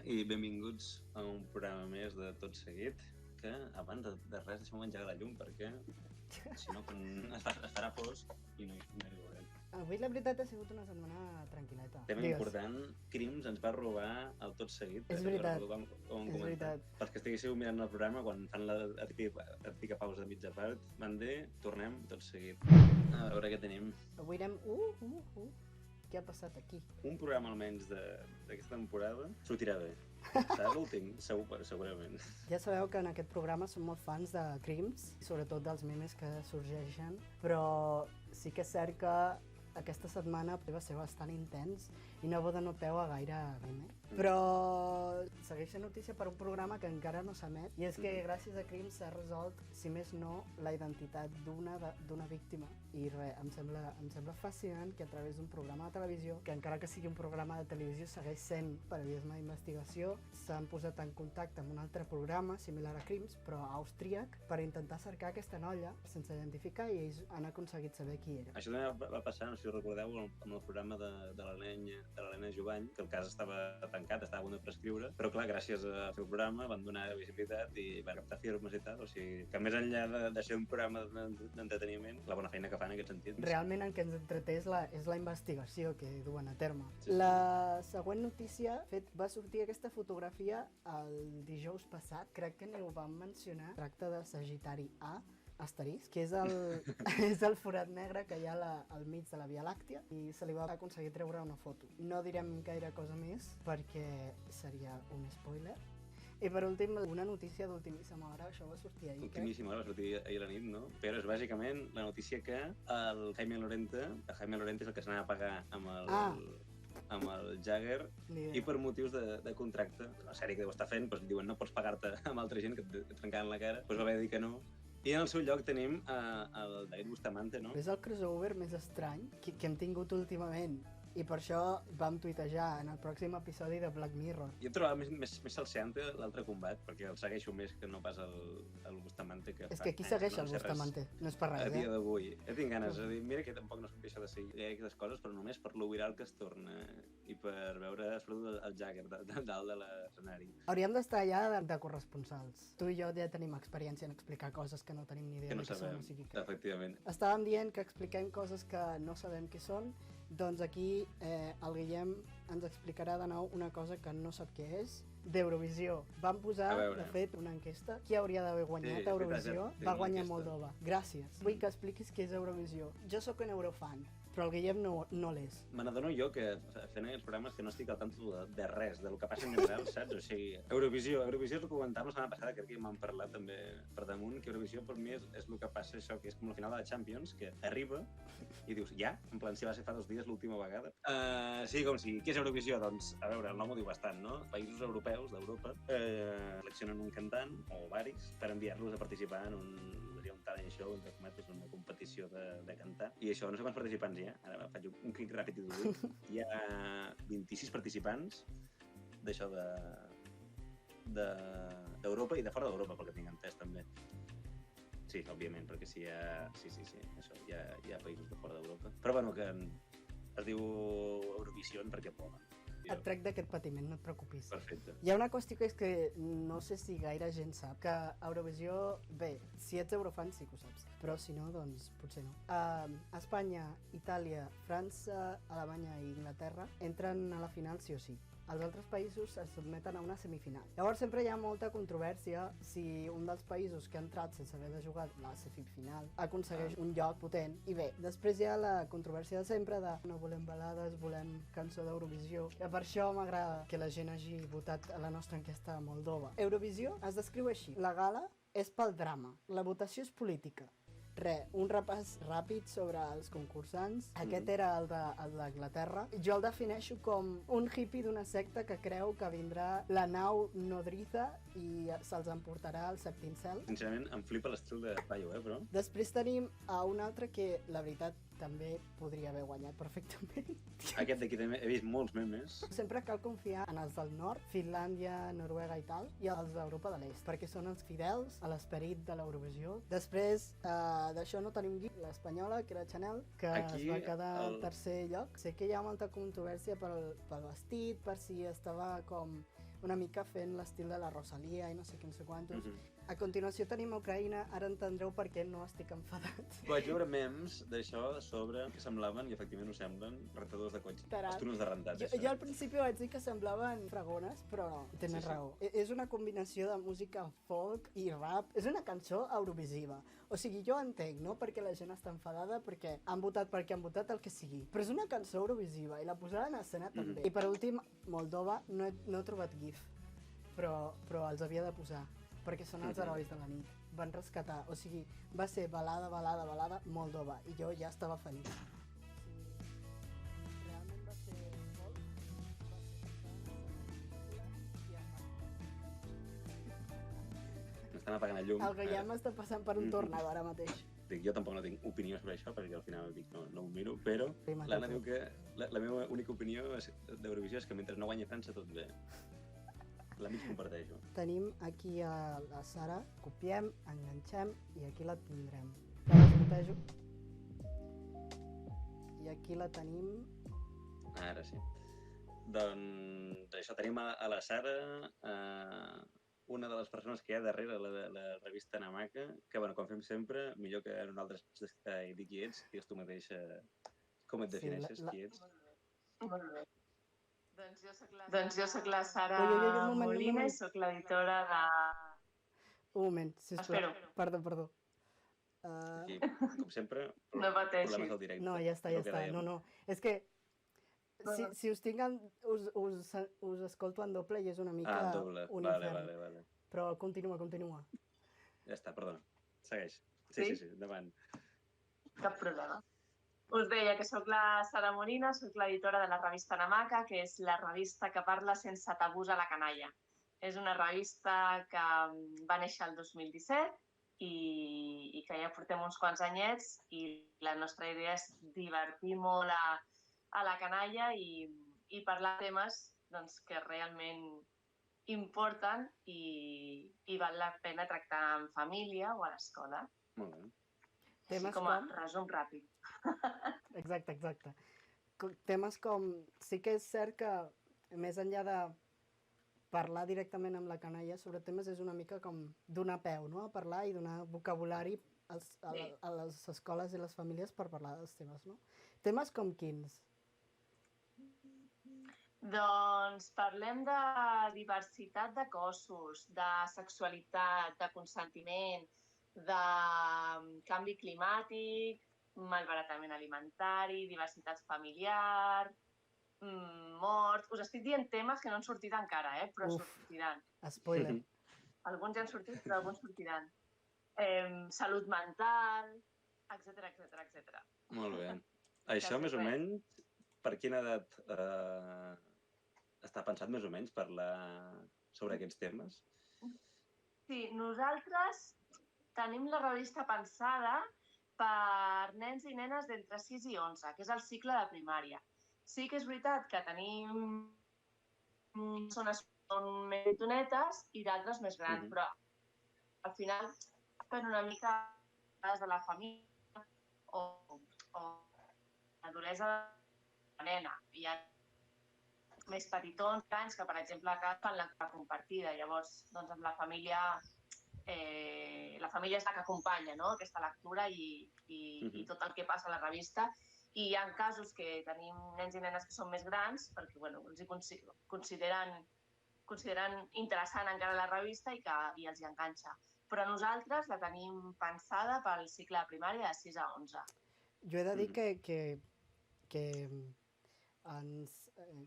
i benvinguts a un programa més de Tot Seguit, que abans de res deixem engegar la llum perquè si no es farà fosc i no hi veurem. Avui la veritat ha sigut una setmana tranquil·leta. Tema important, Crims ens va robar el Tot Seguit. És veritat, és veritat. Pels que estiguéssiu mirant el programa, quan fan la típica pausa de mitja part, van dir, tornem Tot Seguit. A veure què tenim. Avui anem... Què ha passat aquí? Un programa almenys d'aquesta temporada sortirà bé. Serà l'últim? Segurament. Ja sabeu que en aquest programa som molt fans de Crims, sobretot dels memes que sorgeixen, però sí que és cert que aquesta setmana va ser bastant intens i no dona peu a gaire meme. Però segueix sent notícia per un programa que encara no s'emet, i és que gràcies a Crims s'ha resolt, si més no, la identitat d'una víctima. I res, em sembla fascinant que a través d'un programa de televisió, que encara que sigui un programa de televisió segueix sent periodisme d'investigació, s'han posat en contacte amb un altre programa similar a Crims, però austríac, per intentar cercar aquesta noia sense identificar, i ells han aconseguit saber qui era. Això també va passar, no sé si ho recordeu, amb el programa de l'Helena Jovany, que el cas estava tancat, estava a punt de prescriure, però clar, gràcies a fer el programa van donar visibilitat i van captar firmes i tal, o sigui que més enllà de ser un programa d'entreteniment, la bona feina que fan en aquest sentit. Realment el que ens entreté és la investigació que duen a terme. La següent notícia, va sortir aquesta fotografia el dijous passat, crec que n'ho vam mencionar, tracta de Sagitari A, asterisc, que és el forat negre que hi ha al mig de la Via Làctia, i se li va aconseguir treure una foto. No direm gaire cosa més perquè seria un spoiler. I per últim, una notícia d'ultimíssima hora, això va sortir ahir. Ultimíssima hora, va sortir ahir a la nit, no? Però és bàsicament la notícia que el Jaime Lorente és el que s'anava a pagar amb el Jagger, i per motius de contracte, la sèrie que deu estar fent, doncs diuen no pots pagar-te amb altra gent que et trencaven la cara, doncs va haver de dir que no. I en el seu lloc tenim el David Bustamante, no? És el crossover més estrany que hem tingut últimament, i per això vam tuitejar en el pròxim episodi de Black Mirror. Jo trobava més salseante l'altre combat, perquè el segueixo més que no pas el Bustamante. És que qui segueix el Bustamante? No és per res, a dia d'avui. Tinc ganes de dir, mira que tampoc no deixa de seguir aquestes coses, però només per lo viral que es torna i per veure, sobretot, el Jagger dalt de l'escenari. Hauríem d'estar allà de corresponsals. Tu i jo ja tenim experiència en explicar coses que no tenim ni idea de què són. Efectivament. Estàvem dient que expliquem coses que no sabem què són, doncs aquí el Guillem ens explicarà de nou una cosa que no sap què és, d'Eurovisió. Vam posar, de fet, una enquesta. Qui hauria d'haver guanyat Eurovisió? Va guanyar Moldova. Gràcies. Vull que expliquis què és Eurovisió. Jo sóc un eurofan, però el Guillem no l'és. Me n'adono jo que fent aquests programes que no estic al tanto de res, del que passa en general, saps? O sigui, Eurovisió és el que comentàvem la setmana passada, crec que m'han parlat també per damunt, que Eurovisió per mi és el que passa això, que és com la final de la Champions, que arriba i dius, ja? En plan, si va ser fa 2 dies l'última vegada. Sí, com si. Què és Eurovisió? Doncs, a veure, el nom ho diu bastant, no? Països europeus d'Europa seleccionen un cantant, o varis, per enviar-los a participar en un talent show, entre cometes, una competició de cantar. I això, no sé quants participants hi ha, ara faig un clic ràpid i tot. Hi ha 26 participants d'això d'Europa i de fora d'Europa, pel que tinc entès, també. Sí, òbviament, perquè sí, això, hi ha països de fora d'Europa. Però bueno, que es diu Eurovision perquè poden. Et trec d'aquest patiment, no et preocupis. Perfecte. Hi ha una qüestió que és que no sé si gaire gent sap, que Eurovisió, bé, si ets eurofan sí que ho saps, però si no, doncs potser no. Espanya, Itàlia, França, Alemanya i Inglaterra entren a la final sí o sí. Els altres països es sotmeten a una semifinal. Llavors sempre hi ha molta controvèrsia si un dels països que ha entrat sense haver de jugar la semifinal aconsegueix un lloc potent. I bé, després hi ha la controvèrsia de sempre de no volem balades, volem cançó d'Eurovisió. I per això m'agrada que la gent hagi votat a la nostra enquesta a Moldova. Eurovisió es descriu així. La gala és pel drama. La votació és política. Un repàs ràpid sobre els concursants. Aquest era el d'Anglaterra. Jo el defineixo com un hippie d'una secta que creu que vindrà la nau nodriza i se'ls emportarà al sèptim cel. Sincerament, em flipa l'estil de paio, però... Després tenim a un altre que, la veritat, també podria haver guanyat perfectament. Aquest d'aquí també he vist molts memes. Sempre cal confiar en els del nord, Finlàndia, Noruega i tal, i els d'Europa de l'est, perquè són els fidels a l'esperit de l'Eurovisió. Després d'això no tenim l'espanyola, que era Chanel, que es va quedar al tercer lloc. Sé que hi ha molta controvèrsia pel vestit, per si estava com una mica fent l'estil de la Rosalía i no sé què, no sé quantos. Mhm. A continuació tenim a Ucraïna, ara entendreu per què no estic enfadat. Vaig veure memes d'això sobre que semblaven, i efectivament ho semblen, rentadors de cotxe. Tarat. Els túnels de rentat, Jo al principi vaig dir que semblaven fragones, però no, tens raó. És una combinació de música folk i rap. És una cançó eurovisiva. O sigui, jo entenc, no?, perquè la gent està enfadada, perquè han votat perquè han votat el que sigui. Però és una cançó eurovisiva i la posada en escena també. I per últim, Moldova, no he trobat GIF, però els havia de posar, perquè són els herois de la nit. Van rescatar, o sigui, va ser balada, Moldova, i jo ja estava feliç. Realment va ser folk, M'estan apagant el llum. El Guillem està passant per un tornado ara mateix. Dic, jo tampoc no tinc opinió sobre això, perquè al final dic, no ho miro, però l'Anna diu que la meva única opinió d'Eurovisió és que mentre no guanyi França tot bé. La mig comparteixo. Tenim aquí a la Sara, copiem, enganxem i aquí la tindrem. La desmuntejo. I aquí la tenim. Ara sí. Doncs això, tenim a la Sara, una de les persones que hi ha darrere la revista Namaka, que, bueno, com fem sempre, millor que nosaltres dir qui ets, digues tu mateix com et defineixes, qui ets. Molt bé. Doncs jo soc la Sara Molina i soc l'editora de... Un moment, sisplau. Perdó. Aquí, com sempre, No pateixis. problemes del directe. No, ja està. No. És que si us tinc, us escolto en doble i és una mica un infern. Vale. Però continua. Ja està, perdona. Segueix. Sí, endavant. Cap problema. Us deia que sóc la Sara Molina, sóc l'editora de la revista Namaka, que és la revista que parla sense tabús a la canalla. És una revista que va néixer el 2017 i que ja portem uns quants anyets i la nostra idea és divertir molt a la canalla i parlar de temes que realment importen i val la pena tractar en família o a l'escola. Molt bé. Així com a resum ràpid. Exacte. Temes com... Sí que és cert que, més enllà de parlar directament amb la canalla sobre temes, és una mica com donar peu, no?, a parlar i donar vocabulari a les escoles i les famílies per parlar dels temes, no? Temes com quins? Doncs parlem de diversitat de cossos, de sexualitat, de consentiment, de canvi climàtic, malbaratament alimentari, diversitat familiar, mort... Us estic dient temes que no han sortit encara, però sortiran. Spoiler. Alguns ja han sortit, però alguns sortiran. Salut mental, etc. Molt bé. Això, més o menys, per quina edat està pensat, més o menys, parlar sobre aquests temes? Sí, nosaltres tenim la revista pensada per nens i nenes d'entre 6 i 11, que és el cicle de primària. Sí que és veritat que tenim zones més petonetes i d'altres més grans, però al final per una mica de la família o la duresa de la nena. Hi ha més petitons, grans, que per exemple fan la compartida. Llavors, doncs amb la família és la que acompanya, no?, aquesta lectura i tot el que passa a la revista. I hi ha casos que tenim nens i nenes que són més grans perquè els consideren interessant encara la revista i els hi enganxa. Però nosaltres la tenim pensada pel cicle de primària de 6 a 11. Jo he de dir que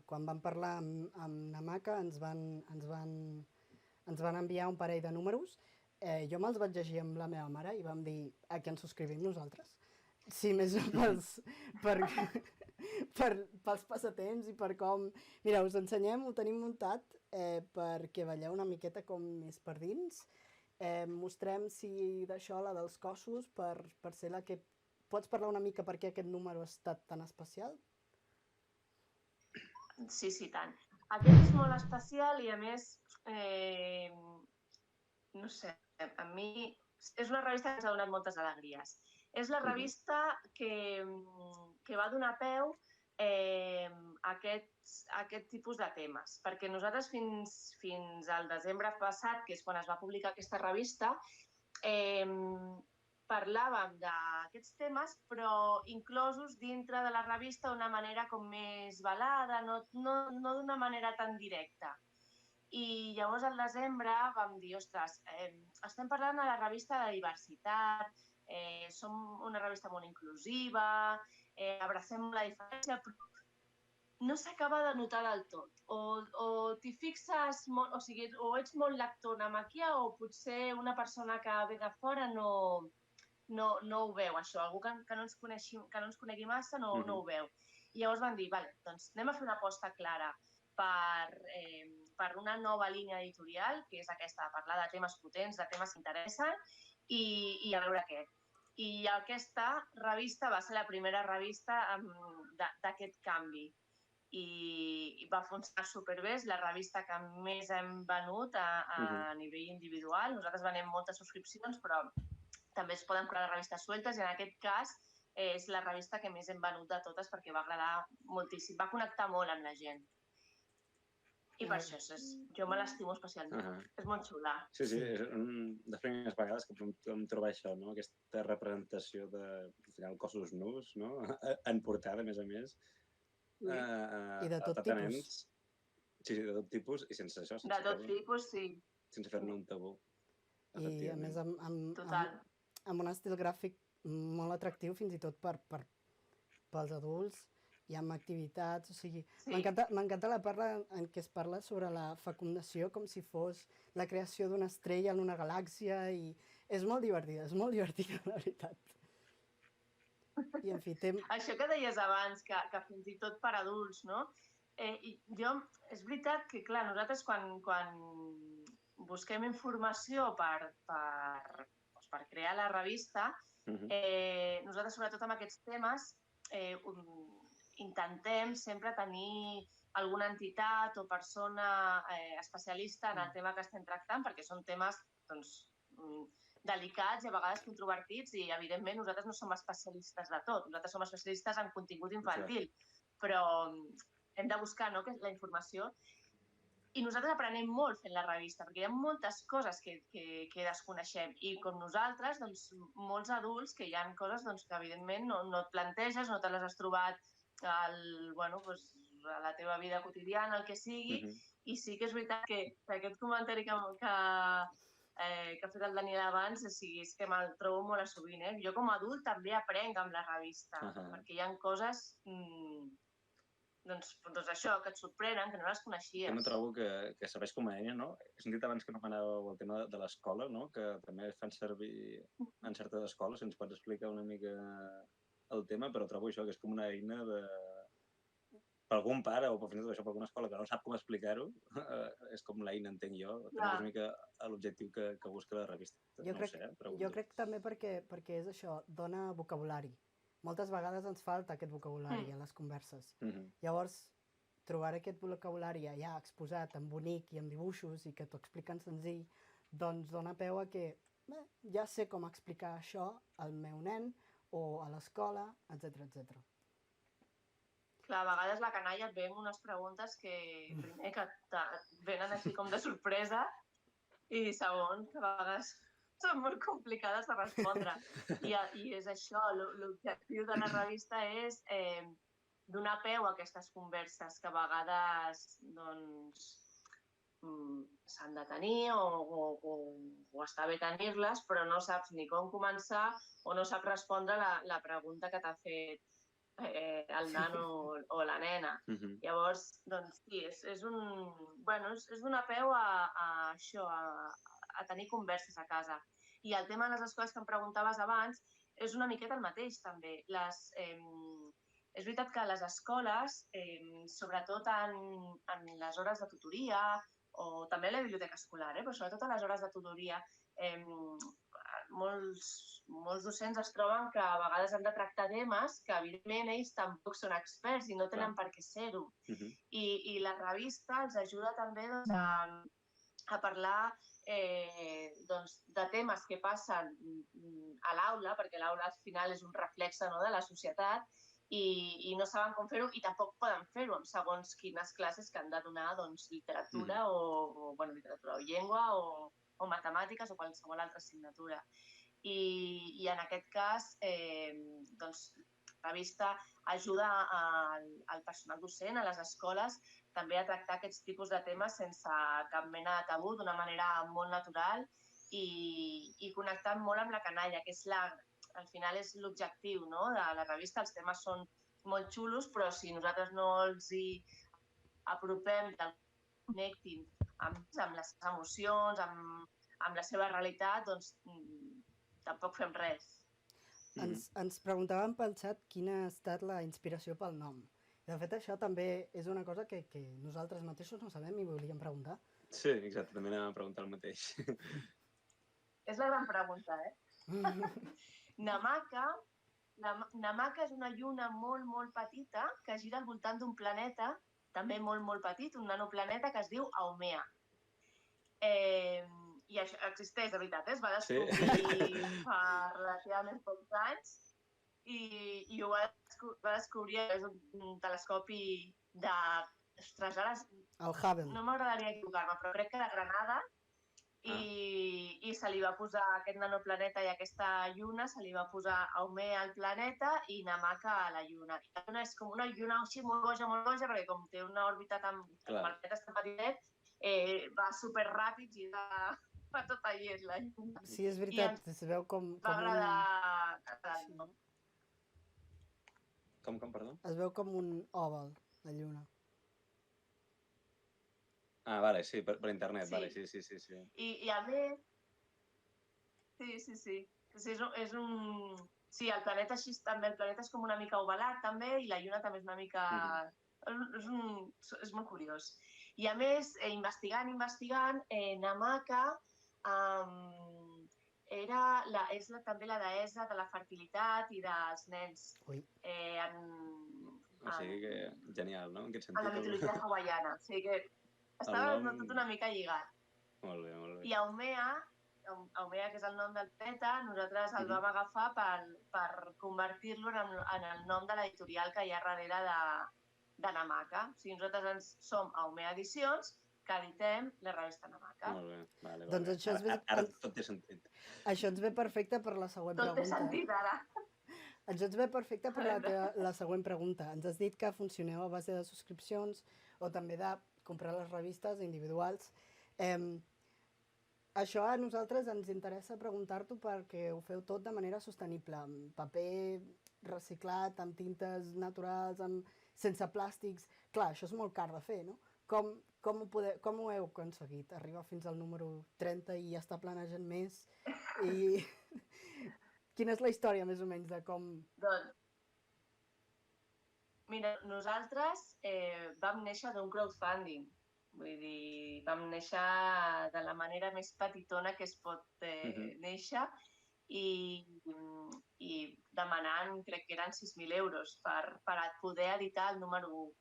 quan vam parlar amb Namaka ens van enviar un parell de números. Jo me'ls vaig llegir amb la meva mare i vam dir a què ens subscrivim nosaltres. Sí, més pels passatemps i per com... Mira, us ensenyem, ho tenim muntat perquè veieu una miqueta com més per dins. Mostrem si d'això, la dels cossos, per ser la que... Pots parlar una mica per què aquest número ha estat tan especial? Sí, tant. Aquest és molt especial i a més, no sé, a mi és una revista que ens ha donat moltes alegries. És la revista que va donar peu a aquest tipus de temes. Perquè nosaltres fins al desembre passat, que és quan es va publicar aquesta revista, parlàvem d'aquests temes, però inclosos dintre de la revista d'una manera com més velada, no d'una manera tan directa. I llavors al desembre vam dir, ostres, estem parlant a la revista de diversitat, som una revista molt inclusiva, abracem la diferència, però no s'acaba de notar del tot. O t'hi fixes molt, o sigui, o ets molt lector namaquià o potser una persona que ve de fora no ho veu, això. Algú que no ens conegui massa no ho veu. I llavors vam dir, vale, doncs anem a fer una aposta clara per una nova línia editorial, que és aquesta, de parlar de temes potents, de temes que interessen, i a veure què. I aquesta revista va ser la primera revista d'aquest canvi. I va funcionar superbé, és la revista que més hem venut a nivell individual. Nosaltres venem moltes subscripcions, però també es poden comprar revistes sueltes i en aquest cas és la revista que més hem venut de totes perquè va agradar moltíssim, va connectar molt amb la gent. I per això jo me l'estimo especialment. És molt xula. Sí, és una de les primeres vegades que vam trobar això, no? Aquesta representació de cossos nus, no? En portada, a més. I de tot tipus. Sí, de tot tipus i sense això. De tot tipus, sí. Sense fer-ne un tabú. I a més amb un estil gràfic molt atractiu fins i tot pels adults i amb activitats, o sigui, m'encanta la part en què es parla sobre la fecundació com si fos la creació d'una estrella en una galàxia i és molt divertida, la veritat. I en fi, Això que deies abans, que fins i tot per adults, no? És veritat que, clar, nosaltres quan busquem informació per crear la revista, nosaltres, sobretot amb aquests temes, intentem sempre tenir alguna entitat o persona especialista en el tema que estem tractant, perquè són temes delicats i a vegades controvertits i, evidentment, nosaltres no som especialistes de tot. Nosaltres som especialistes en contingut infantil, però hem de buscar la informació. I nosaltres aprenem molt fent la revista, perquè hi ha moltes coses que desconeixem. I com nosaltres, molts adults, que hi ha coses que evidentment no et planteges, no te les has trobat a la teva vida quotidiana, el que sigui. I sí que és veritat que aquest comentari que ha fet el Daniel abans, és que me'l trobo molt a sovint. Jo com a adult també aprenc amb la revista, perquè hi ha coses això, que et sorprenen, que no les coneixies. Jo no trobo que serveix com a eina, no? He sentit abans que anomenàveu el tema de l'escola, no? Que també fan servir en certes escoles, si ens pots explicar una mica el tema, però trobo això, que és com una eina per algun pare o fins i tot això, per alguna escola que no sap com explicar-ho, és com l'eina, entenc jo. És una mica l'objectiu que busca la revista. Jo crec també perquè és això, dona vocabulari. Moltes vegades ens falta aquest vocabulari a les converses. Llavors, trobar aquest vocabulari allà exposat en bonic i amb dibuixos i que t'ho expliquen senzill, doncs dona peu a que ja sé com explicar això al meu nen o a l'escola, etc. Clar, a vegades la canalla et ve amb unes preguntes que primer que venen així com de sorpresa i segon, que a vegades són molt complicades de respondre. I és això, l'objectiu de la revista és donar peu a aquestes converses que a vegades s'han de tenir o està bé tenir-les, però no saps ni com començar o no saps respondre la pregunta que t'ha fet el nano o la nena. Llavors, doncs sí, és donar peu a això, a tenir converses a casa. I el tema de les escoles que em preguntaves abans és una miqueta el mateix, també. És veritat que a les escoles, sobretot en les hores de tutoria, o també a la biblioteca escolar, però sobretot a les hores de tutoria, molts docents es troben que a vegades han de tractar temes que, evidentment, ells tampoc són experts i no tenen per què ser-ho. I la revista els ajuda també a parlar de temes que passen a l'aula, perquè l'aula al final és un reflex de la societat, i no saben com fer-ho i tampoc poden fer-ho en segons quines classes que han de donar literatura literatura o llengua o matemàtiques o qualsevol altra assignatura. I en aquest cas, la revista ajuda al personal docent, a les escoles, també a tractar aquests tipus de temes sense cap mena de tabú, d'una manera molt natural i connectant molt amb la canalla, que al final és l'objectiu de la revista. Els temes són molt xulos, però si nosalles no els hi apropem, connectin amb les emocions, amb la seva realitat, doncs tampoc fem res. Ens preguntàvem pel xat quina ha estat la inspiració pel nom. De fet, això també és una cosa que nosaltres mateixos no sabem i volíem preguntar. Sí, exacte, també anàvem a preguntar el mateix. És la gran pregunta, Namaka és una lluna molt, molt petita que gira al voltant d'un planeta, també molt, molt petit, un nanoplaneta que es diu Haumea. I això existeix, de veritat, es va descobrir fa relativament pocs anys i ho va descobrir és un telescopi de... Ostres, ara... El Hubble. No m'agradaria equivocar-me, però crec que de Granada i se li va posar aquest nanoplaneta i aquesta lluna, se li va posar Haumea al planeta i Namaka a la lluna. I la lluna és com una lluna així molt boja, perquè com té una òrbita tan... El planeta és tan petitet, va superràpid i va tot allà la lluna. Sí, és veritat, es veu com... Va agradar el nom. Com, perdó? Es veu com un òval, la lluna. Ah, vale, sí, per internet, sí. Vale, sí. I a més... Sí. És un... Sí, el planeta així també, el planeta és com una mica ovalat també i la lluna també és una mica... És molt curiós. I a més, investigant, Namaka és també la deessa de la fertilitat i dels nens. O sigui que genial, no? En aquest sentit. En la mitologia hawaiana. O sigui que estava tot una mica lligat. Molt bé. I Haumea, que és el nom del planeta, nosaltres el vam agafar per convertir-lo en el nom de l'editorial que hi ha darrere de Namaka. O sigui, nosaltres som Haumea Edicions, que editem la revista Namaka. Molt bé, vale. Doncs això ara tot té sentit. Això ens ve perfecte per la següent pregunta. Tot té sentit, ara. Ens ve perfecte per la següent pregunta. Ens has dit que funcioneu a base de subscripcions o també de comprar les revistes individuals. Això a nosaltres ens interessa preguntar-t'ho perquè ho feu tot de manera sostenible, amb paper reciclat, amb tintes naturals, sense plàstics. Clar, això és molt car de fer, no? Com ho heu aconseguit? Arribar fins al número 30 i ja està planejant més? I quina és la història, més o menys, de com... Doncs, mira, nosaltres vam néixer d'un crowdfunding. Vull dir, vam néixer de la manera més petitona que es pot néixer i demanant, crec que eren 6.000 euros per poder editar el número 1.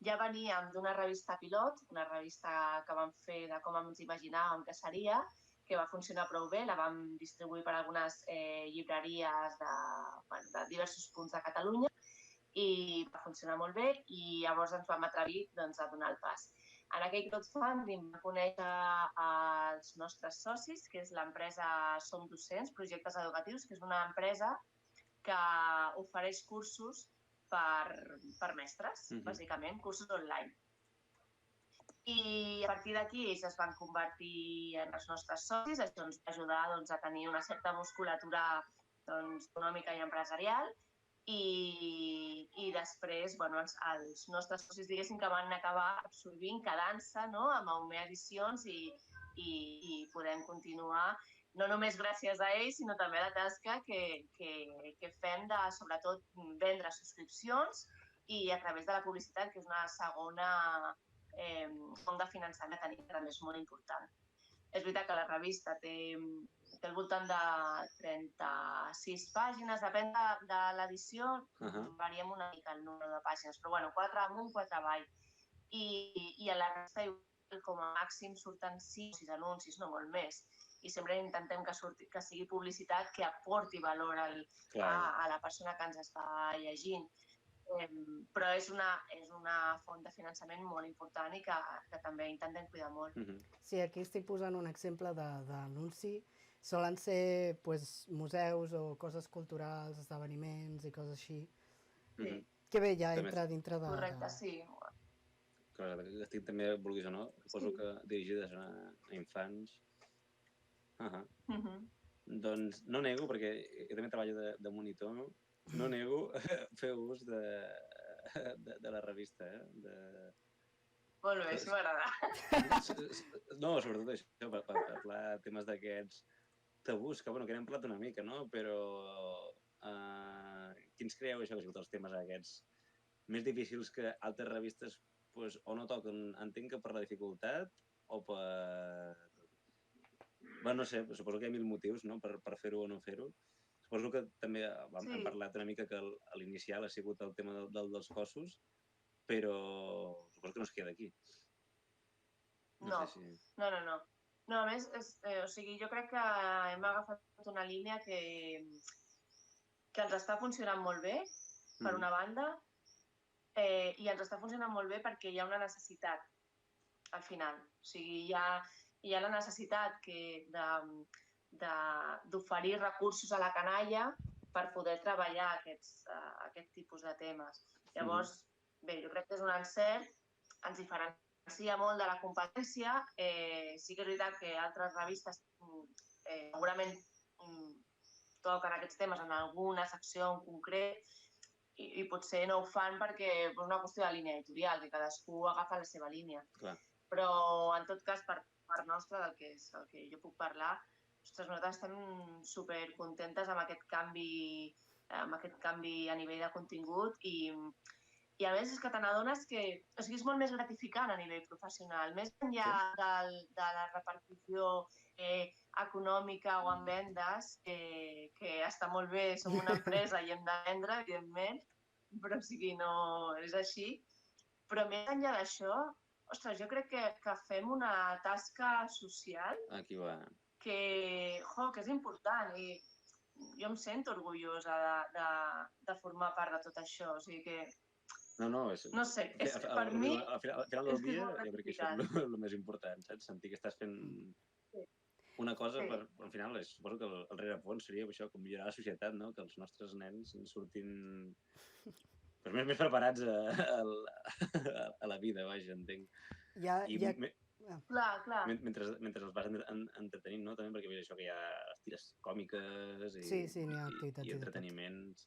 Ja veníem d'una revista pilot, una revista que vam fer de com ens imaginàvem que seria, que va funcionar prou bé, la vam distribuir per algunes llibreries de diversos punts de Catalunya i va funcionar molt bé i llavors ens vam atrevir a donar el pas. En aquell crowdfunding vam conèixer els nostres socis, que és l'empresa Som Docents, Projectes Educatius, que és una empresa que ofereix cursos per mestres, bàsicament, cursos online. I a partir d'aquí ells es van convertir en els nostres socis, això ens va ajudar a tenir una certa musculatura econòmica i empresarial i després els nostres socis diguéssim que van acabar absorbint, quedant-se amb Haumea Edicions i podem continuar no només gràcies a ells, sinó també a la tasca que fem de, sobretot, vendre subscripcions i a través de la publicitat, que és una segona font de finançament que tenim, que també és molt important. És veritat que la revista té al voltant de 36 pàgines, depèn de l'edició, variem una mica el número de pàgines, però 4 amunt, 4 avall. I a la revista com a màxim surten 6 anuncis, no molt més. I sempre intentem que sigui publicitat que aporti valor a la persona que ens està llegint. Però és una font de finançament molt important i que també intentem cuidar molt. Sí, aquí estic posant un exemple d'anunci. Solen ser pues, museus o coses culturals, esdeveniments i coses així. Sí. Que bé, ja entra dintre de... Correcte, sí. Estic també, vulguis o no, suposo que dirigides a infants. Doncs no nego, perquè jo també treballo de monitor, no nego fer ús de la revista, Molt bé, això m'agrada. No, sobretot això, per parlar temes d'aquests tabús, que n'hem parlat una mica, no? Però quins creieu això que han sigut els temes aquests més difícils que altres revistes o no toquen, entenc que per la dificultat o per... Bueno, no sé, suposo que hi ha 1000 motius, no?, per fer-ho o no fer-ho. Suposo que també hem parlat una mica que l'inicial ha sigut el tema dels cossos, però suposo que no es queda aquí. No. No, a més, jo crec que hem agafat una línia que ens està funcionant molt bé, per una banda, i ens està funcionant molt bé perquè hi ha una necessitat, al final. O sigui, hi ha la necessitat d'oferir recursos a la canalla per poder treballar aquest tipus de temes. Llavors, bé, jo crec que és un encert, ens diferencia molt de la competència. Sí que és veritat que altres revistes segurament toquen aquests temes en alguna secció en concret i potser no ho fan perquè és una qüestió de línia editorial, que cadascú agafa la seva línia. Clar. Però, en tot cas, per part nostra, del que jo puc parlar, nosaltres estem supercontentes amb aquest canvi a nivell de contingut i a més és que te n'adones que és molt més gratificant a nivell professional, més enllà de la repercussió econòmica o en vendes, que està molt bé, som una empresa i hem de vendre, evidentment, però no és així. Però més enllà d'això, ostres, jo crec que fem una tasca social que és important i jo em sento orgullosa de formar part de tot això. O sigui que, no sé, per mi... Al final del dia, jo crec que això és el més important, saps? Sentir que estàs fent una cosa, al final, suposo que el rerefons seria això, com millorar la societat, no? Que els nostres nens surtin més preparats a la vida, vaja, entenc. Clar. Mentre els vas entretenint, no? També perquè veig això que hi ha les tires còmiques i entreteniments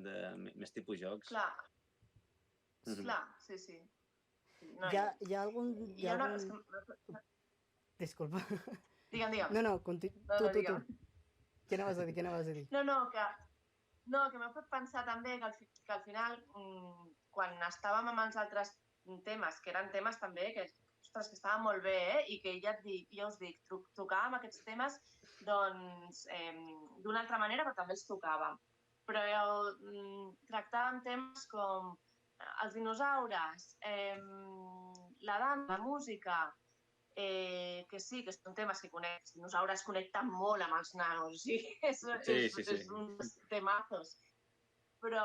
de més tipus jocs. Clar, sí. Hi ha algun... Disculpa. Digue'm. No, tu. Què anaves a dir? No, que m'ha fet pensar també que al final, quan estàvem amb els altres temes, que eren temes també que estaven molt bé, i que ja us dic, tocàvem aquests temes d'una altra manera, però també els tocàvem. Però tractàvem temes com els dinosaures, la dansa, la música, que sí, que són temes que els dinosaures connecten molt amb els nanos, és uns temazos. Però,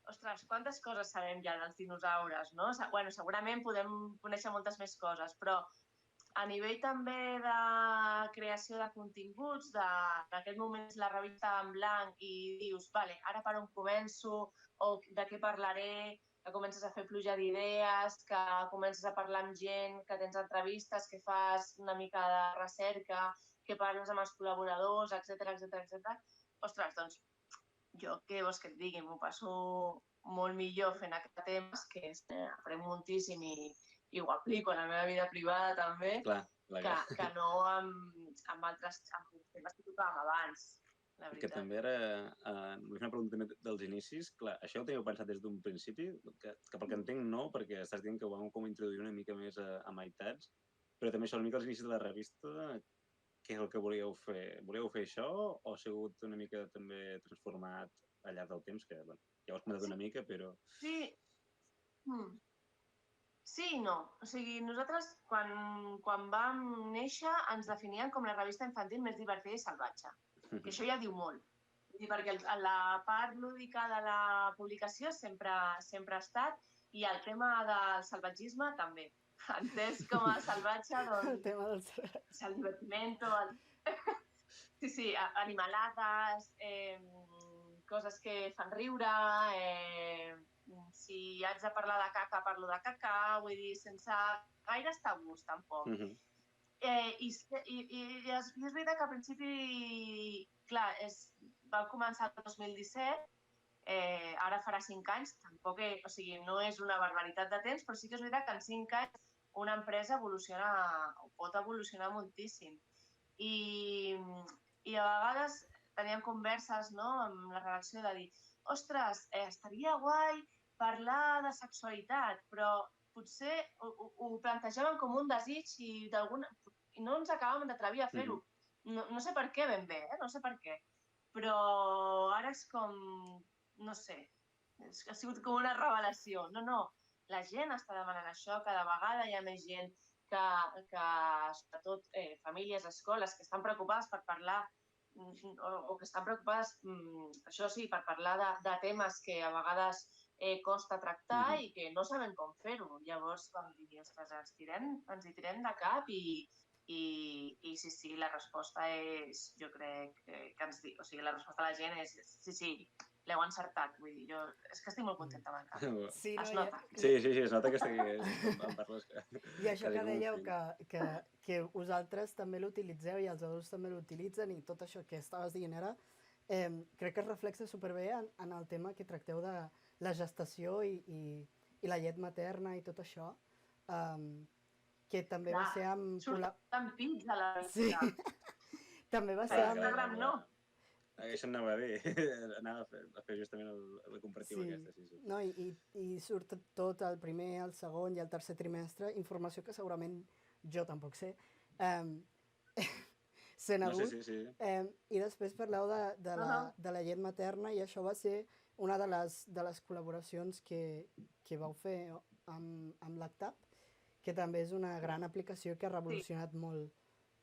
ostres, quantes coses sabem ja dels dinosaures, no? Bueno, segurament podem conèixer moltes més coses, però a nivell també de creació de continguts, en aquest moment és la revista en blanc i dius, vale, ara per on començo, o de què parlaré, que comences a fer pluja d'idees, que comences a parlar amb gent, que tens entrevistes, que fas una mica de recerca, que parles amb els col·laboradors, etc. Ostres, doncs, jo què vols que et digui? M'ho passo molt millor fent aquests temes, que aprenc moltíssim i ho aplico a la meva vida privada també, que no amb altres temes que tocàvem abans. Que també ara, una pregunta també dels inicis, clar, això ho teniu pensat des d'un principi, que pel que entenc no, perquè estàs dient que ho vam com introduir una mica més a meitats, però també això, una mica als inicis de la revista, què és el que volíeu fer? Volíeu fer això o ha sigut una mica també transformat al llarg del temps, que ja ho has comentat una mica, però... Sí i no. O sigui, nosaltres, quan vam néixer, ens definíem com la revista infantil més divertida i salvatge. Que això ja diu molt. I perquè la part lúdica de la publicació sempre ha estat, i el tema del salvatgisme també. Entès com a salvatge, El doncs, tema dels... el divertimento, sí, animalades, coses que fan riure, si haig de parlar de caca, parlo de caca, vull dir, sense gaires tabús, tampoc. I és veritat que al principi, clar, va començar el 2017, ara farà 5 anys, tampoc, o sigui, no és una barbaritat de temps, però sí que és veritat que en 5 anys una empresa pot evolucionar moltíssim. I a vegades teníem converses, no?, amb la redacció de dir, ostres, estaria guai parlar de sexualitat, però potser ho plantejàvem com un desig i no ens acabàvem d'atrevir a fer-ho. No sé per què ben bé, no sé per què. Però ara és com, no sé, ha sigut com una revelació. No, la gent està demanant això, cada vegada hi ha més gent que sobretot famílies, escoles, que estan preocupades per parlar o que estan preocupades, això sí, per parlar de temes que a vegades costa tractar i que no saben com fer-ho. Llavors vam dir, ostres, ens hi tirem de cap i sí, la resposta és, jo crec que ens diu, o sigui, la resposta de la gent és sí, l'heu encertat, vull dir, jo és que estic molt contenta amb el cap. Sí, Es nota. Sí, es nota que em parles. I això que dèieu, que vosaltres també l'utilitzeu i els adults també l'utilitzen i tot això que estaves dient ara, crec que es reflexa superbé en el tema que tracteu de la gestació i la llet materna i tot això, que també va ser amb... Surten pits a la revista. Sí, també va ser amb... Instagram no. Això anava bé, anava a fer justament la comparativa aquesta. Sí. No, i surt tot el primer, el segon i el tercer trimestre, informació que segurament jo tampoc sé, sent adult. Sí. I després parleu de la llet materna i això va ser una de les col·laboracions que vau fer amb l'ACTAP, que també és una gran aplicació que ha revolucionat molt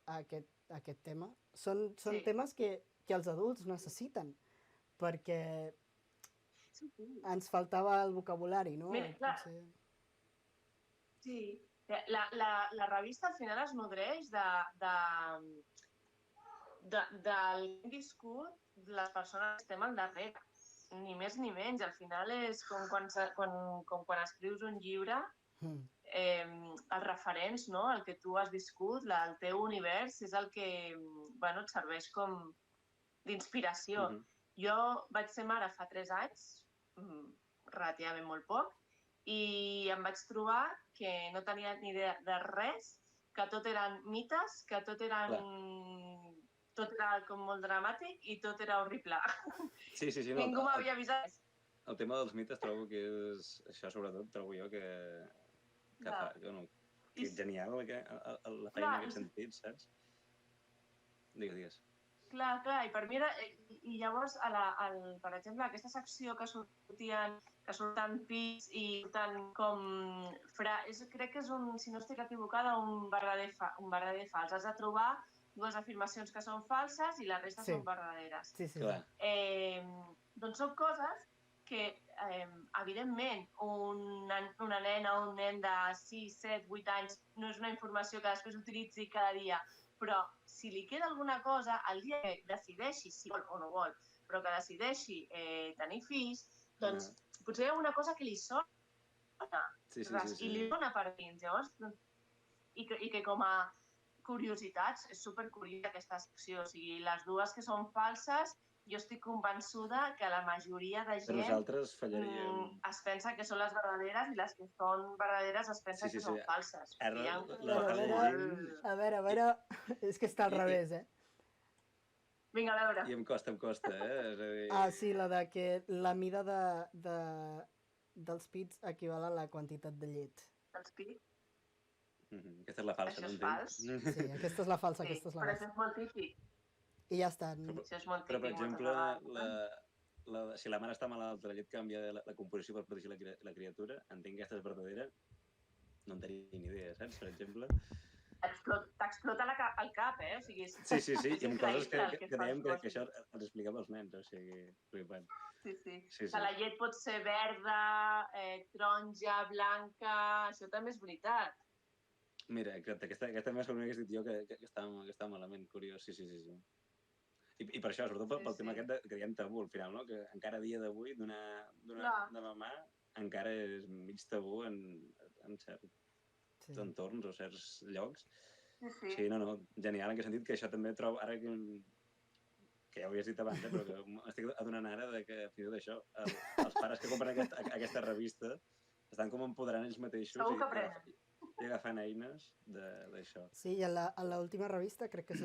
aquest tema. Són temes que els adults necessiten, perquè ens faltava el vocabulari, no? Sí, la revista al final es nodreix del viscut les persones que estem al darrere, ni més ni menys. Al final és com quan escrius un llibre, els referents, no? El que tu has viscut, el teu univers, és el que et serveix com d'inspiració. Jo vaig ser mare fa 3 anys, relativament molt poc, i em vaig trobar que no tenia ni idea de res, que tot eren mites, que tot era com molt dramàtic i tot era horrible. Sí. Ningú m'havia avisat. El tema dels mites trobo que és, això sobretot trobo jo que és genial la feina en aquest sentit, saps? Digues. Clar, i per mi era... I llavors, per exemple, aquesta secció que surten pits i surten com... Crec que és si no estic equivocada, un verdader fals. Has de trobar 2 afirmacions que són falses i la resta són verdaderes. Sí. Doncs són coses que, evidentment, una nena o un nen de 6, 7, 8 anys no és una informació que després utilitzi cada dia, però si li queda alguna cosa, el dia que decideixi si vol o no vol, però que decideixi tenir fills, doncs potser hi ha una cosa que li sona i li dona per dins. Llavors, i que com a curiositats és supercuriosa aquesta secció. O sigui, les 2 que són falses, jo estic convençuda que la majoria de gent nosaltres fallaríem. Es pensa que són les verdaderes i les que són verdaderes es pensa que són falses. A veure, és que està al revés, Vinga, a veure. I em costa, sí, la de que la mida dels pits equival a la quantitat de llet. Dels pits? Aquesta és la falsa, no entenc? Sí, aquesta és la falsa, aquesta és la falsa. Però això és molt típic. I ja està. Però, per exemple, si la mare està malalta, la llet canvia la composició per protegir la criatura, entenc que aquesta és verdadera, no en tenia ni idea, saps? Per exemple, t'explota el cap, O sigui, Sí, i amb coses increïble que dèiem que això els explicava als nens, o sigui, flipant. Sí. Que la llet pot ser verda, taronja, blanca, això també és veritat. Mira, exacte, aquesta més que hagués dit jo que estava malament, curiós, sí. I per això, sobretot pel tema aquest que diem tabú, al final, no? Que encara a dia d'avui, de mamà, encara és mig tabú en certs entorns o certs llocs. Sí, no, genial, en aquest sentit que això també trobo, ara que ja ho havies dit abans, però que m'estic adonant ara que, fins i tot això, els pares que compren aquesta revista estan com empoderant ells mateixos i agafant eines d'això. Sí, i a l'última revista, crec que és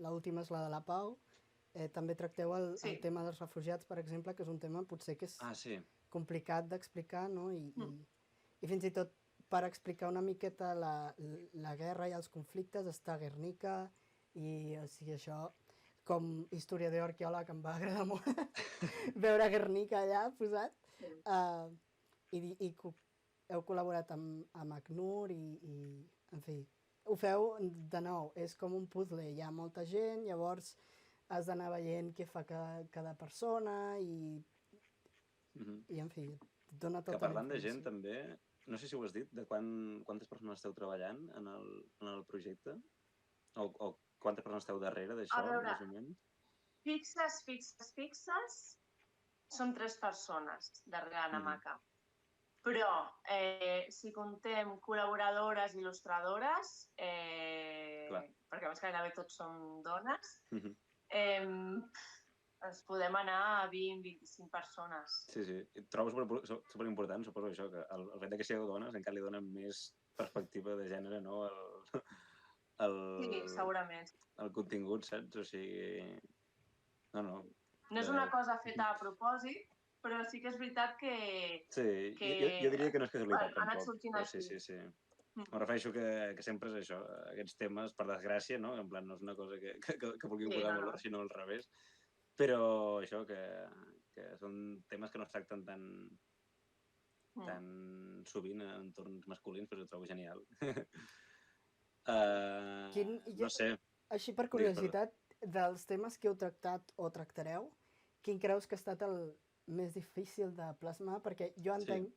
l'última és la de la Pau, també tracteu el tema dels refugiats, per exemple, que és un tema potser que és complicat d'explicar, no? I fins i tot per explicar una miqueta la guerra i els conflictes està Guernica, i o sigui, això, com historiador arqueòleg em va agradar molt veure Guernica allà posat, i heu col·laborat amb ACNUR i, en fi, ho feu de nou, és com un puzzle, hi ha molta gent, llavors has d'anar veient què fa cada persona i en fi, dona tota la informació. Que parlant de gent també, no sé si ho has dit, de quantes persones esteu treballant en el projecte? O quantes persones esteu darrere d'això, més o menys? Fixes, són 3 persones darrere la Namaca. Però, si contem col·laboradores, il·lustradores, perquè a més gairebé tots som dones, ens podem anar a 20-25 persones. Sí. Trobo superimportant, suposo, això, que el fet que sigueu dones encara li dona més perspectiva de gènere, no? Sí, segurament. El contingut, saps? O sigui... No és una cosa feta a propòsit, però sí que és veritat que... Sí, jo diria que no és casualitat, tampoc. Ha anat sortint així. Sí. Em refereixo que sempre és això, aquests temes, per desgràcia, no? En plan, no és una cosa que vulgui posar valor, sinó al revés. Però això, que són temes que no es tracten tan sovint en entorns masculins, però ho trobo genial. No sé. Així per curiositat, dels temes que heu tractat o tractareu, quin creus que ha estat el més difícil de plasmar? Perquè jo entenc,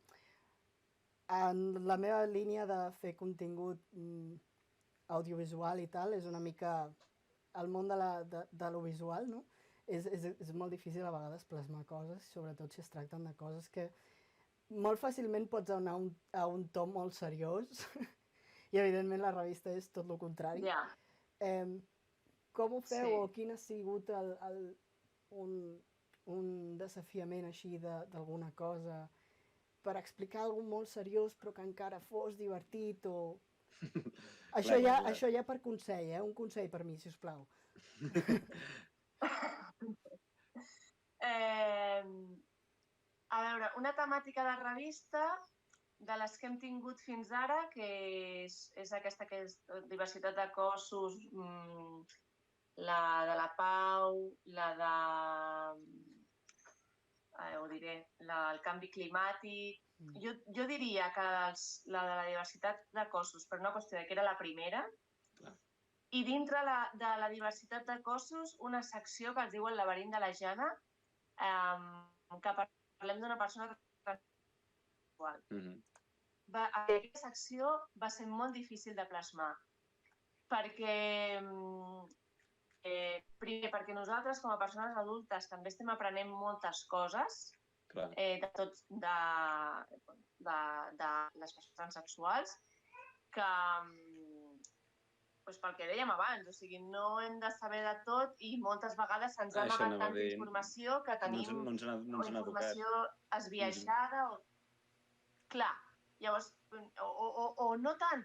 en la meva línia de fer contingut audiovisual i tal, és una mica el món de lo visual, no? És molt difícil a vegades plasmar coses, sobretot si es tracten de coses que molt fàcilment pots anar a un to molt seriós i evidentment la revista és tot el contrari. Com ho feu o quin ha sigut un desafiament així d'alguna cosa per explicar alguna cosa molt seriós però que encara fos divertit o... Això ja per consell, un consell per mi, sisplau. A veure, una temàtica de revista de les que hem tingut fins ara, que és aquesta que és diversitat de cossos, la de la Pau, la de... ho diré, el canvi climàtic... Jo diria que la de la diversitat de cossos, per una qüestió que era la primera, i dintre de la diversitat de cossos, una secció que es diu El laberint de la Jana, que parlem d'una persona transsexual. Aquesta secció va ser molt difícil de plasmar, perquè primer, perquè nosaltres, com a persones adultes, també estem aprenent moltes coses de les persones transsexuals, que, pel que dèiem abans, o sigui, no hem de saber de tot i moltes vegades se'ns ha amagat tanta informació que tenim informació esbiaixada. Clar, llavors, o no tant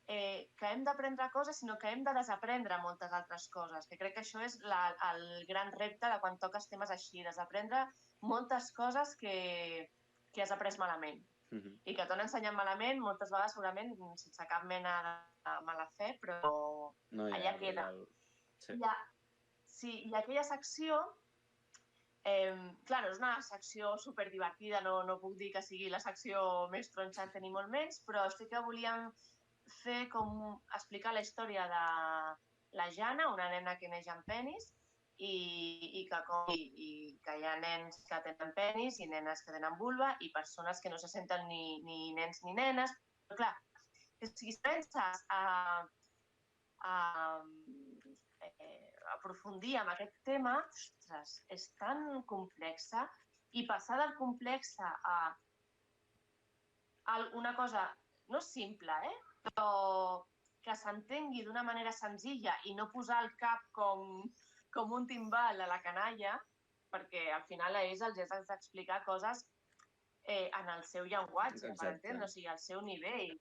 que hem d'aprendre coses, sinó que hem de desaprendre moltes altres coses, que crec que això és el gran repte de quan toques temes així, desaprendre moltes coses que has après malament i que t'han ensenyat malament, moltes vegades segurament sense cap mena de mala fe, però allà queda. Sí, i aquella secció, clar, no és una secció superdivertida, no puc dir que sigui la secció més tronxanta ni molt menys, però sí que volíem fer explicar la història de la Jana, una nena que neix amb penis, i que hi ha nens que tenen penis i nenes que tenen vulva i persones que no se senten ni nens ni nenes. Però clar, si penses aprofundir en aquest tema, ostres, és tan complexa, i passar del complexa a una cosa no simple, però que s'entengui d'una manera senzilla i no posar el cap com un timbal a la canalla, perquè al final a ells els has d'explicar coses en el seu llenguatge, per entendre, o sigui, al seu nivell.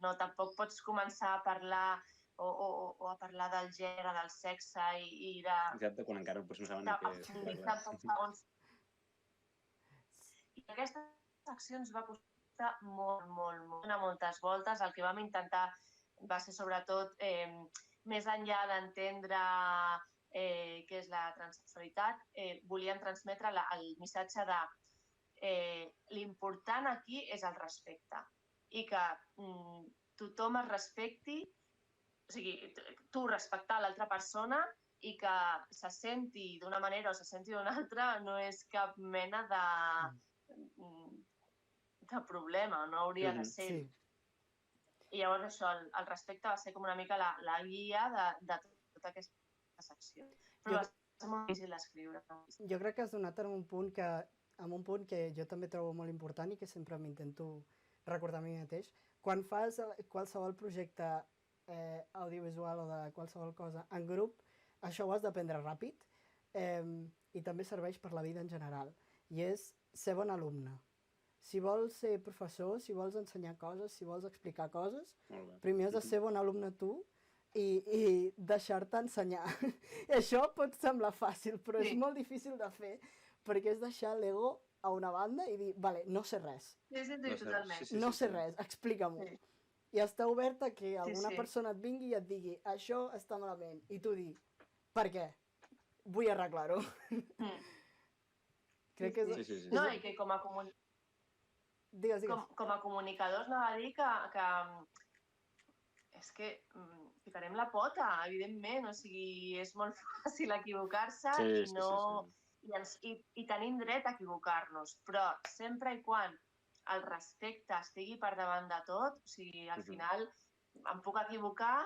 No, tampoc pots començar a parlar o a parlar del gènere, del sexe i de... Exacte, quan encara potser no saben què és. I aquestes accions va costar molt, donar moltes voltes. El que vam intentar va ser sobretot, més enllà d'entendre què és la transsexualitat, volíem transmetre el missatge de l'important aquí és el respecte i que tothom es respecti, o sigui, tu respectar l'altra persona i que se senti d'una manera o se senti d'una altra no és cap mena de problema, no hauria de ser. Sí. I llavors això, el respecte va ser com una mica la guia de tota aquesta secció. Però va ser molt difícil d'escriure. Jo crec que has donat en un punt que jo també trobo molt important i que sempre m'intento recordar a mi mateix. Quan fas qualsevol projecte audiovisual o de qualsevol cosa en grup, això ho has d'aprendre ràpid i també serveix per la vida en general. I és ser bon alumne. Si vols ser professor, si vols ensenyar coses, si vols explicar coses, primer has de ser bon alumne tu i deixar-te ensenyar. I això pot semblar fàcil, però és molt difícil de fer, perquè és deixar l'ego a una banda i dir, vale, no sé res. Sí, totalment. No sé res, explica-m'ho. I està obert a que alguna persona et vingui i et digui, això està malament, i tu dir, per què? Vull arreglar-ho. Crec que és... No, i que com a Digues. Com a comunicadors anava a dir que és que picarem la pota, evidentment, o sigui, és molt fàcil equivocar-se i tenim dret a equivocar-nos, però sempre i quan el respecte estigui per davant de tot, o sigui, al final em puc equivocar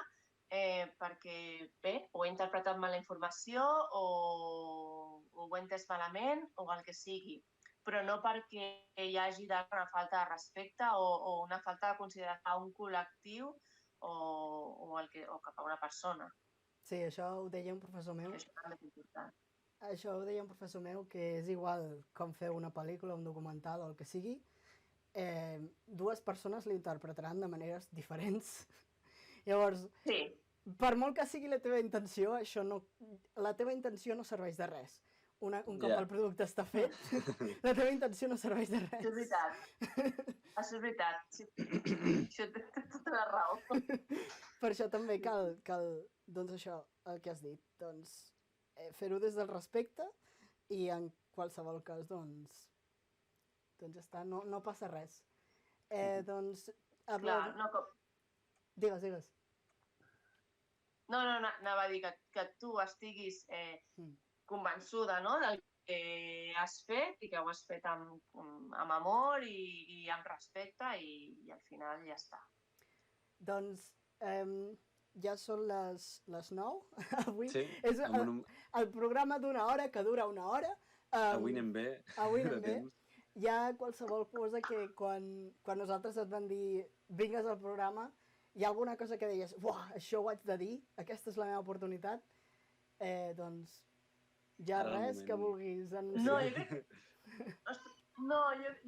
perquè, bé, o he interpretat mal la informació o ho he entès malament o el que sigui, però no perquè hi hagi una falta de respecte o una falta de considerar un col·lectiu o cap a una persona. Sí, això ho deia un professor meu. Això també és important. Això ho deia un professor meu, que és igual com fer una pel·lícula, un documental o el que sigui, dues persones l'interpretaran de maneres diferents. Llavors, per molt que sigui la teva intenció, la teva intenció no serveix de res. Un cop el producte està fet, la teva intenció no serveix de res. Això és veritat. Això és veritat. Això té tota la raó. Per això també cal, doncs això, el que has dit, doncs fer-ho des del respecte i en qualsevol cas, doncs ja està, no passa res. Doncs... Clar, no com... Digues. No, anava a dir que tu estiguis convençuda, no?, del que has fet i que ho has fet amb amor i amb respecte i al final ja està. Doncs ja són les 9 avui. Sí. És el programa d'1 hora que dura 1 hora. Avui anem bé. Hi ha qualsevol cosa que quan nosaltres et vam dir vingues al programa, hi ha alguna cosa que deies, uah, això ho haig de dir, aquesta és la meva oportunitat, doncs hi ha res que vulguis anunciar.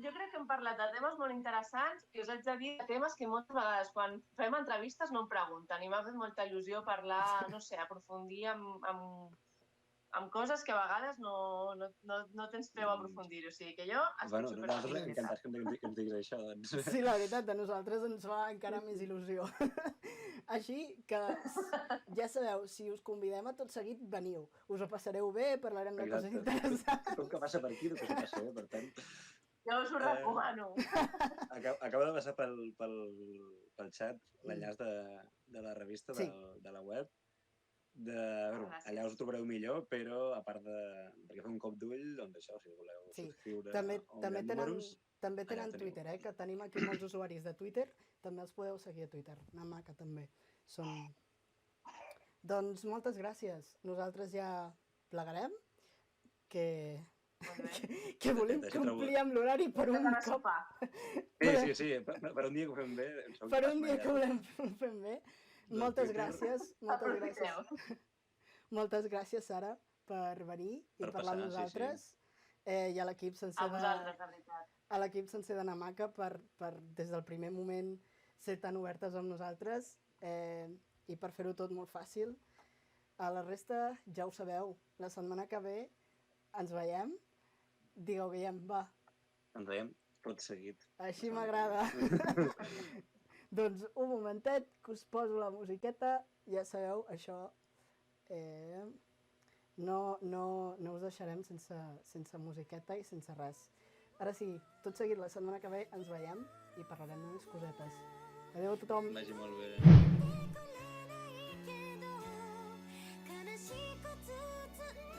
Jo crec que hem parlat de temes molt interessants i us haig de dir de temes que moltes vegades quan fem entrevistes no em pregunten i m'ha fet molta il·lusió parlar, no sé, aprofundir amb coses que a vegades no tens peu a aprofundir. O sigui que jo estic superfeliç. Nosaltres encantats que ens diguis això, doncs. Sí, la veritat, a nosaltres ens fa encara més il·lusió. Així que, ja sabeu, si us convidem a tot seguit, veniu. Us ho passareu bé, parlarem de coses interessants. Com que passa per aquí, que s'ho passa bé, per tant. Jo us ho recomano. Acabo de passar pel xat l'enllaç de la revista, Sí. de la web. Allà us ho trobareu millor, però a part perquè fer un cop d'ull, doncs això, si voleu Sí. subscriure També enviar números... també allà tenen teniu. Twitter, que tenim aquí molts usuaris de Twitter, també els podeu seguir a Twitter. Namaka també. Doncs moltes gràcies. Nosaltres ja plegarem, que volem complir amb l'horari per un cop. Sí, per un dia que ho fem bé. Per un dia que volem fer bé. Moltes gràcies. Moltes gràcies, Sara, per venir i parlar amb nosaltres. I a l'equip sencer A vosaltres, de veritat. a l'equip sencer de Namaka per des del primer moment ser tan obertes amb nosaltres i per fer-ho tot molt fàcil. A la resta ja ho sabeu, la setmana que ve ens veiem. Digueu, Guillem, va. Ens veiem tot seguit. Així m'agrada. Doncs un momentet, que us poso la musiqueta. Ja sabeu, això no us deixarem sense musiqueta i sense res. Ara sí, tot seguit la setmana que ve ens veiem i parlarem de més cosetes. Adéu a tothom. Vagi molt bé. 悲しく包ん